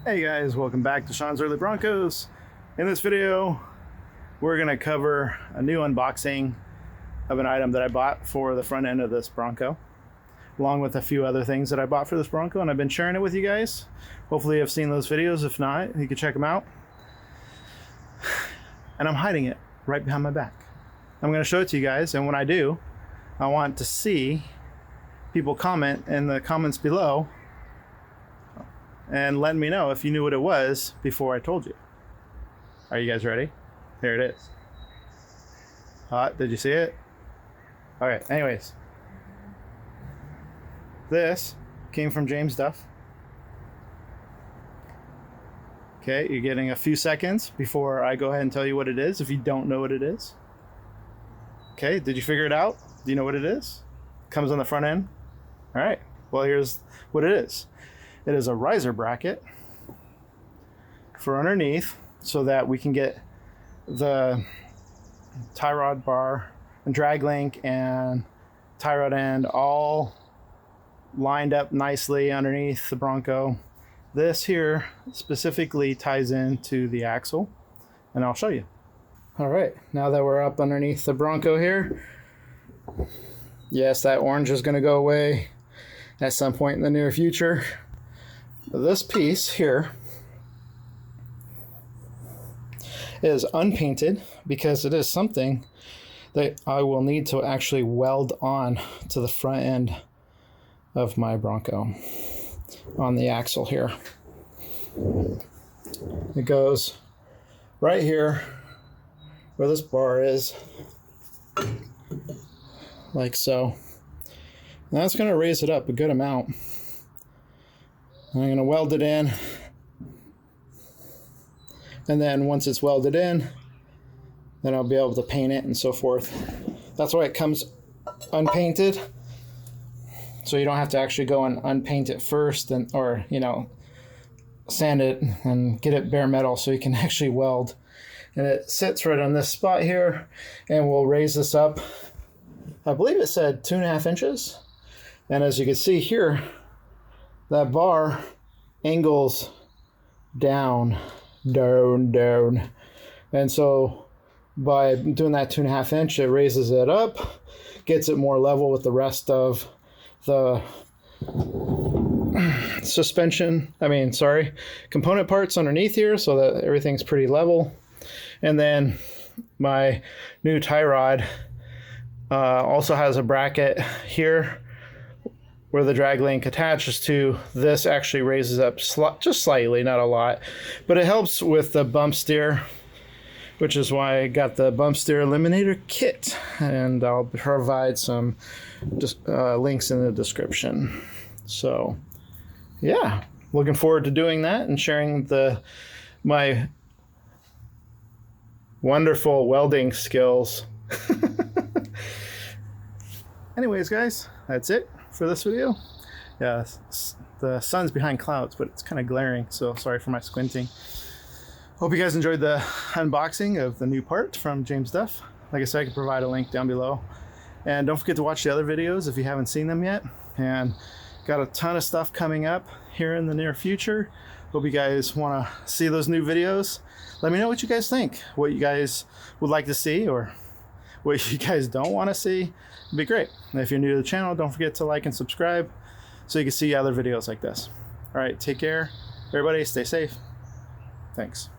Hey guys, welcome back to Shawn's Early Broncos. In this video, we're gonna cover a new unboxing of an item that I bought for the front end of this Bronco, along with a few other things that I bought for this Bronco, and I've been sharing it with you guys. Hopefully you've seen those videos. If not, you can check them out. And I'm hiding it right behind my back. I'm gonna show it to you guys, and when I do, I want to see people comment in the comments below and let me know if you knew what it was before I told you. Are you guys ready? Here it is. Did you see it? Okay, anyways. This came from Duff. Okay, you're getting a few seconds before I go ahead and tell you what it is if you don't know what it is. Okay, did you figure it out? Do you know what it is? Comes on the front end. All right, well, here's what it is. It is a riser bracket for underneath so that we can get the tie rod bar and drag link and tie rod end all lined up nicely underneath the Bronco. This here specifically ties into the axle, and I'll show you. All right, now that we're up underneath the Bronco here, yes, that orange is going to go away at some point in the near future. This piece here is unpainted because it is something that I will need to actually weld on to the front end of my Bronco on the axle here. It goes right here where this bar is, like so. And that's going to raise it up a good amount. I'm going to weld it in, and then once it's welded in, then I'll be able to paint it and so forth. That's why it comes unpainted, so you don't have to actually go and unpaint it first, and or sand it and get it bare metal so you can actually weld. And it sits right on this spot here, and we'll raise this up. I believe it said 2.5 inches, and as you can see here, that bar angles down. And so by doing that 2.5 inch, it raises it up, gets it more level with the rest of the component parts underneath here, so that everything's pretty level. And then my new tie rod also has a bracket here where the drag link attaches to. This actually raises up just slightly, not a lot, but it helps with the bump steer, which is why I got the bump steer Eliminator kit, and I'll provide some links in the description. So yeah, looking forward to doing that and sharing my wonderful welding skills. Anyways, guys, that's it for this video. Yeah, the sun's behind clouds, but it's kind of glaring, so sorry for my squinting. Hope you guys enjoyed the unboxing of the new part from Duff. Like I said, I can provide a link down below. And don't forget to watch the other videos if you haven't seen them yet. And got a ton of stuff coming up here in the near future. Hope you guys want to see those new videos. Let me know what you guys think, what you guys would like to see, or what you guys don't want to see. It'd be great. And if you're new to the channel, don't forget to like and subscribe so you can see other videos like this. All right, take care, everybody. Stay safe. Thanks.